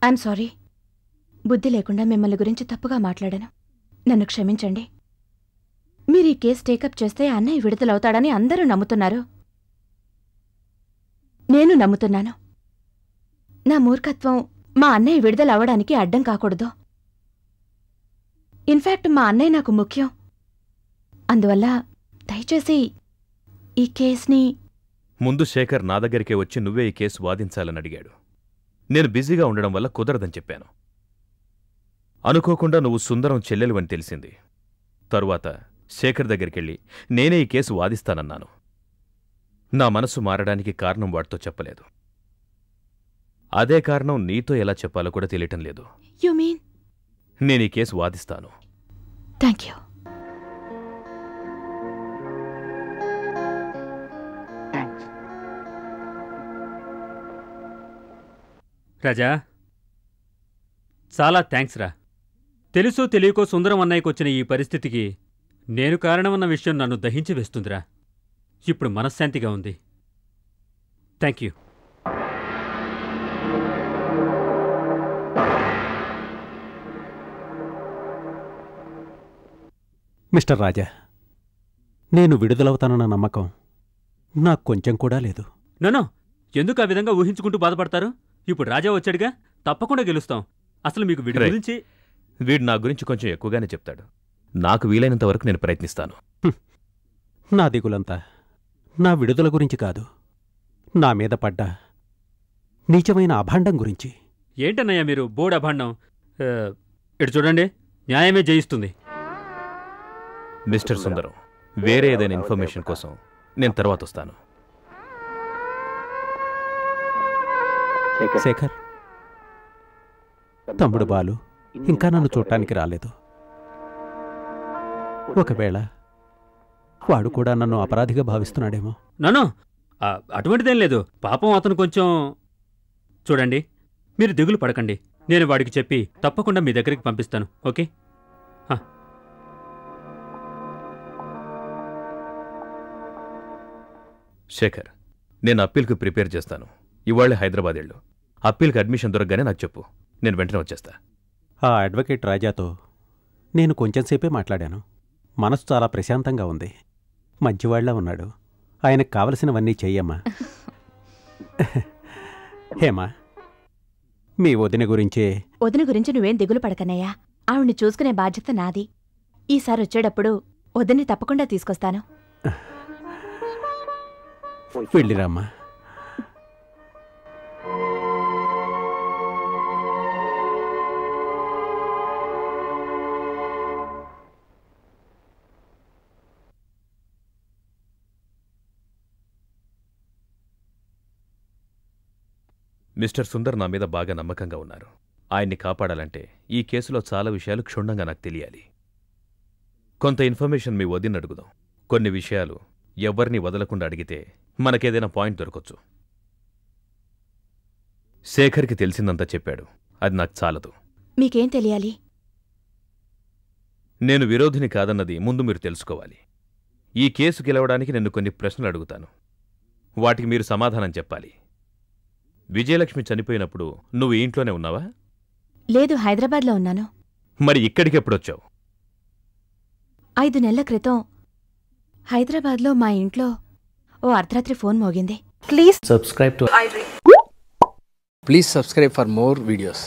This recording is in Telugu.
I'm sorry. బుద్ధి లేకుండా మిమ్మల్ని గురించి తప్పుగా మాట్లాడాను. నన్ను క్షమించండి. మీరు ఈ కేసు టేకప్ చేస్తే అన్నయ్య విడుదలవుతాడని అందరూ నమ్ముతున్నారు. నేను నమ్ముతున్నాను. నా మూర్ఖత్వం మా అన్నయ్య విడుదలవ్వడానికి అడ్డం కాకూడదు. ఇన్ఫాక్ట్ మా అన్నయ్య నాకు ముఖ్యం. అందువల్ల దయచేసి ఈ కేసుని... ముందు శేఖర్ నా దగ్గరికే వచ్చి నువ్వే ఈ కేసు వాదించాలని అడిగాడు. నేను బిజీగా ఉండడం వల్ల కుదరదని చెప్పాను. అనుకోకుండా నువ్వు సుందరం చెల్లెలువని తెలిసింది. తరువాత శేఖర్ దగ్గరికెళ్ళి నేనే ఈ కేసు వాదిస్తానన్నాను. నా మనసు మారడానికి కారణం వాడితో చెప్పలేదు. అదే కారణం నీతో ఎలా చెప్పాలో కూడా తెలియటం లేదు. You mean? నేను ఈ కేసు వాదిస్తాను. Thank you. రాజా, చాలా థ్యాంక్స్ రా. తెలుసో తెలియకో సుందరం అన్నయ్యకొచ్చిన ఈ పరిస్థితికి నేను కారణమన్న విషయం నన్ను దహించి వేస్తుందిరా. ఇప్పుడు మనశ్శాంతిగా ఉంది. Thank you. మిస్టర్ రాజా, నేను విడుదలవుతానన్న నమ్మకం నాకు కొంచెం కూడా లేదు. నో, ఎందుకు ఆ విధంగా ఊహించుకుంటూ బాధపడతారు? ఇప్పుడు రాజా వచ్చాడుగా, తప్పకుండా గెలుస్తాం. అసలు మీకు విడుదల గురించి... వీడు నా గురించి కొంచెం ఎక్కువగానే చెప్తాడు. నాకు వీలైనంత వరకు నేను ప్రయత్నిస్తాను. నా దిగులంతా నా విడుదల గురించి కాదు, నా మీద పడ్డ నీచమైన అభాండం గురించి. ఏంటన్నయ్యా మీరు బోర్డు అభాండం? ఇటు చూడండి, న్యాయమే జయిస్తుంది. మిస్టర్ సుందరం, వేరే ఏదైనా ఇన్ఫర్మేషన్ కోసం నేను తర్వాత వస్తాను. శేఖర్, తమ్ముడు బాలు ఇంకా నన్ను చూడటానికి రాలేదు. ఒకవేళ వాడు కూడా నన్ను అపరాధిగా భావిస్తున్నాడేమో. నన్ను అటువంటిదేం లేదు. పాపం అతను కొంచెం... చూడండి, మీరు దిగులు పడకండి. నేను వాడికి చెప్పి తప్పకుండా మీ దగ్గరికి పంపిస్తాను. ఓకే? శేఖర్, నేను అప్పీల్కి ప్రిపేర్ చేస్తాను. ఇవాళే హైదరాబాద్ వెళ్ళు. అప్పీల్కి అడ్మిషన్ దొరకగానే నాకు చెప్పు, నేను వెంటనే వచ్చేస్తా. ఆ అడ్వకేట్ రాజాతో నేను కొంచెంసేపే మాట్లాడాను. మనసు చాలా ప్రశాంతంగా ఉంది. మంచివాళ్లా ఉన్నాడు. ఆయనకు కావలసినవన్నీ చెయ్యమ్మా. హేమా, మీ వదిన గురించి నువ్వేం దిగులు పడకనయ్యా. ఆవిడ్ని చూసుకునే బాధ్యత నాది. ఈసారి వచ్చేటప్పుడు వదిన్ని తప్పకుండా తీసుకొస్తాను. వెళ్ళిరామ్మా. మిస్టర్ సుందర్ నా మీద బాగా నమ్మకంగా ఉన్నారు. ఆయన్ని కాపాడాలంటే ఈ కేసులో చాలా విషయాలు క్షుణ్ణంగా నాకు తెలియాలి. కొంత ఇన్ఫర్మేషన్ మీ వదిన అడుగుదాం. కొన్ని విషయాలు ఎవ్వరినీ వదలకుండా అడిగితే మనకేదైనా పాయింట్ దొరకొచ్చు. శేఖర్కి తెలిసిందంతా చెప్పాడు. అది నాకు చాలదు. మీకేం తెలియాలి? నేను విరోధిని కాదన్నది ముందు మీరు తెలుసుకోవాలి. ఈ కేసు గెలవడానికి నేను కొన్ని ప్రశ్నలు అడుగుతాను. వాటికి మీరు సమాధానం చెప్పాలి. విజయలక్ష్మి చనిపోయినప్పుడు నువ్వు ఇంట్లోనే ఉన్నావా? లేదు, హైదరాబాద్లో ఉన్నాను. మరి ఇక్కడికెప్పుడొచ్చావు? 5 నెలల క్రితం హైదరాబాద్లో మా ఇంట్లో ఓ అర్ధరాత్రి ఫోన్ మోగింది. Please subscribe to iDream. Please subscribe for more videos.